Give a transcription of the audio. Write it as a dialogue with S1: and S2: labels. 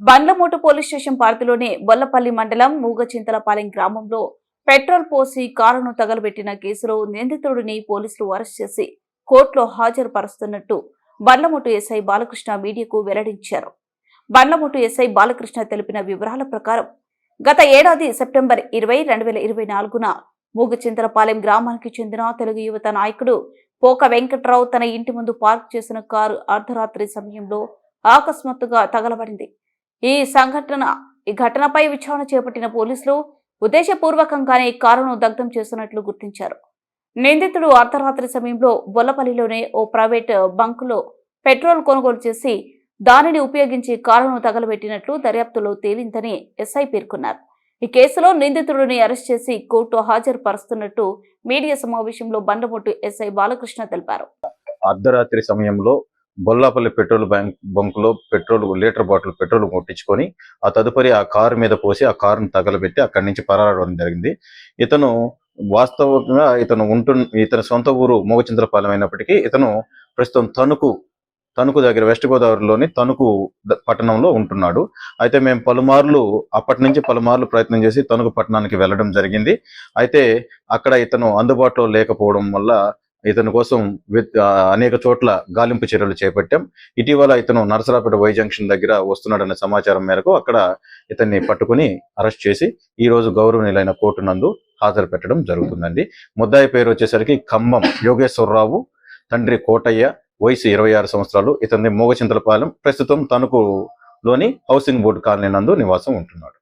S1: బండ్లమూటు police station పరిధిలోని బొల్లపల్లి మండలం మూగచింతలపాలెం గ్రామంలో పెట్రోల్ పోసి కారును తగలబెట్టిన కేసులో నిందితుడిని పోలీసులు అరెస్ట్ చేసి కోర్టులో హాజరుపరుస్తున్నట్టు బండ్లమూటు ఎస్ఐ బాలకృష్ణ మీడియాకు వెల్లడించారు. బండ్లమూటు ఎస్ఐ బాలకృష్ణ తెలిపిన వివరాల ప్రకారం గత ఏడాది సెప్టెంబర్ 20, 2024న మూగచింతలపాలెం గ్రామానికి చెందిన తెలుగు యువత నాయకుడు పోక వెంకట్రావు తన ఇంటి ముందు పార్క్ చేసిన కారు అర్ధరాత్రి సమయంలో అకస్మాత్తుగా తగలబడింది. ఈ ఘటనపై విచారణ చేపట్టిన పోలీసులు ఉద్దేశపూర్వకంగానే కారును దగ్ధం చేస్తున్నట్లు గుర్తించారు. నిందితుడు అర్ధరాత్రి సమయంలో బొల్లపల్లిలోనే ఓ ప్రైవేట్ బంకులో పెట్రోల్ కొనుగోలు చేసి దానిని ఉపయోగించి కారును తగలబెట్టినట్లు దర్యాప్తులో తేలిందని ఎస్ఐ పేర్కొన్నారు. ఈ కేసులో నిందితుడిని అరెస్ట్ చేసి కోర్టు హాజరుపరుస్తున్నట్టు మీడియా సమావేశంలో బండ్లమూటు ఎస్ఐ బాలకృష్ణ తెలిపారు.
S2: అర్ధరాత్రి సమయంలో బొల్లాపల్లి పెట్రోల్ బంకులో లీటర్ బాటిల్ పెట్రోల్ కొట్టించుకొని ఆ తదుపరి ఆ కారు మీద పోసి ఆ కారును తగలబెట్టి అక్కడి నుంచి పరారవడం జరిగింది. ఇతను వాస్తవంగా ఇతని సొంత ఊరు మూగచింతలపాలెం అయినప్పటికీ ఇతను ప్రస్తుతం తణుకు దగ్గర వెస్ట్ గోదావరిలోని తణుకు పట్టణంలో ఉంటున్నాడు. అయితే మేము అప్పటి నుంచి పలుమార్లు ప్రయత్నం చేసి తణుకు పట్టణానికి వెళ్ళడం జరిగింది. అయితే అక్కడ ఇతను అందుబాటులో లేకపోవడం వల్ల ఇతని కోసం అనేక చోట్ల గాలింపు చర్యలు చేపట్టాం. ఇటీవల ఇతను నరసరాపేట వై జంక్షన్ దగ్గర వస్తున్నాడన్న సమాచారం మేరకు అక్కడ ఇతన్ని పట్టుకుని అరెస్ట్ చేసి ఈ రోజు గౌరవనీయులైన కోర్టు నందు హాజరు పెట్టడం జరుగుతుందండి. ముద్దాయి పేరు వచ్చేసరికి ఖమ్మం యోగేశ్వరరావు, తండ్రి కోటయ్య, వయసు 26 సంవత్సరాలు. ఇతని మూగచింతలపాలెం, ప్రస్తుతం తణుకులోని హౌసింగ్ బోర్డు కాలనీ నందు నివాసం ఉంటున్నాడు.